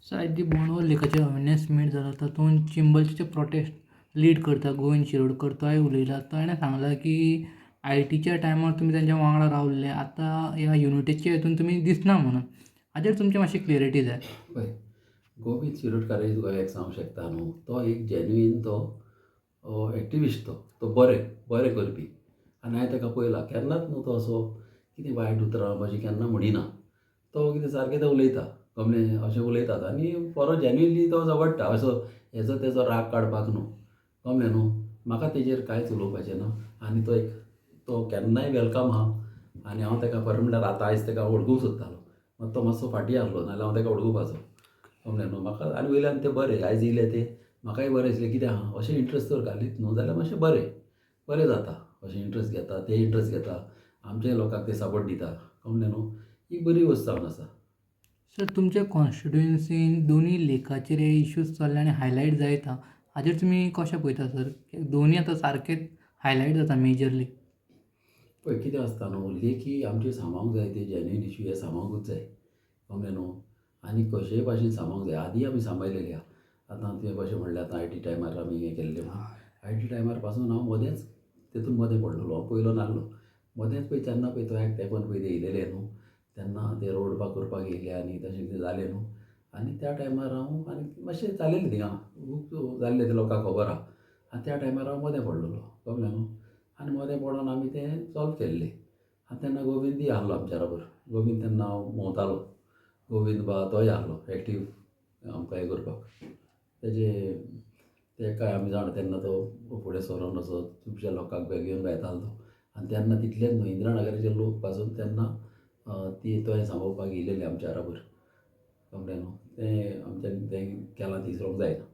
सायद दी बोंडवळ लेखाचेर awareness meet जाला तातूंत चिंबलचे प्रोटेस्ट लीड करता गोविंद शिरोडकर तोय उलयला. ताणें सांगलां की आयटीच्या टायमार तुमी तांच्या वांगडा रावल्ले, आतां ह्या युनिटीच्या हितून तुमी दिसना म्हणून. हाजेर तुमची मातशी क्लियरिटी जाय. पळय, गोविंद शिरोडकाराची तुका एक सांगूंक शकता न्हू, तो एक जेन्युइन तो एक्टिविस्ट तो बरें करपी. आनी हांवें ताका पळयलां केन्नाच न्हू तो असो कितें वायट उतरां भाशेन केन्ना म्हणिना. तो कितें सारकें तें उलयता, गमलें अशें उलयतात आनी बरो जेन्युइनली तो आवडटा असो हेजो तेजो राग काडपाक न्हू. गमलें न्हू. म्हाका तेजेर कांयच उलोवपाचें ना. आनी तो केन्नाय वेलकम आहा. आनी हांव ताका खरें म्हणल्यार आतां आयज ताका वळखूंक सोदतालो. मात तो मातसो फाटीं आसलो, नाजाल्यार हांव ताका वळखुपाचो. गमलें न्हू. म्हाका आनी वयल्यान तें बरें आयज येयले ते म्हाकाय बरें दिसलें कितें आहा अशें इंट्रस्ट जर घालीत न्हू जाल्यार मातशें बरें जाता. अशें इंट्रस्ट घेता, ते इंट्रस्ट घेता, आमच्या लोकांक ते सपोर्ट दिता. गमलें न्हू. ही बरी वस्त जावन आसा. सर तुमच्या कॉन्स्टिट्युएन्सीन दोनूय लेखाचेर हे इश्यूज चल्ले आनी हायलायट जायता. हाजेर तुमी कशें पळयता सर? दोनूय आतां सारकेच हायलायट जाता मेजरली. पळय कितें आसता न्हू, लेखी आमचे सांबाळूंक जाय ते जेन्युइन इश्यू हे सांबाळूंकूच जाय. कळ्ळें न्हू. आनी कशेय भाशेन सांबाळूंक जाय. आदीं आमी सांबाळलेली आहा. आतां तुवें कशें म्हणलें आतां आयटी टायमार आमी हें केल्लें म्हणून. आयटी टायमार पासून हांव मदेंच तेतून मदें पडलेलो. हांव पयलो नासलो. मदेंच पळय तेन्ना पळय तो तेंपान पळय ते येयलेले न्हू, तेन्ना ते रोड करपाक येयले आनी तशें कितें जालें न्हू. आनी त्या टायमार हांव आनी मातशें जालेलें थिंगां खूब जाल्लें तें लोकांक खबर आहा. आनी त्या टायमार हांव मदें पडलेलो. कळ्ळें न्हू. आनी मदें पडोन आमी तें सॉल्व केल्लें. आनी तेन्ना गोविंदूय आहलो आमच्या बरोबर. गोविंद तेन्ना हांव भोंवतालो. गोविंद बा तोय आहलो एक्टीव आमकां हें करपाक. तेकाय आमी जाण तेन्ना तो फुडें सरोन असो खुबश्या लोकांक घेवन येतालो तो. आनी तेन्ना तितलेच न्हू इंद्रानगराचे लोक पासून तेन्ना तोय सांबाळपाक येयलेले आमच्या बरोबर. कळ्ळें न्हू. तें आमच्यान तें केलां ती विसरूंक जायना.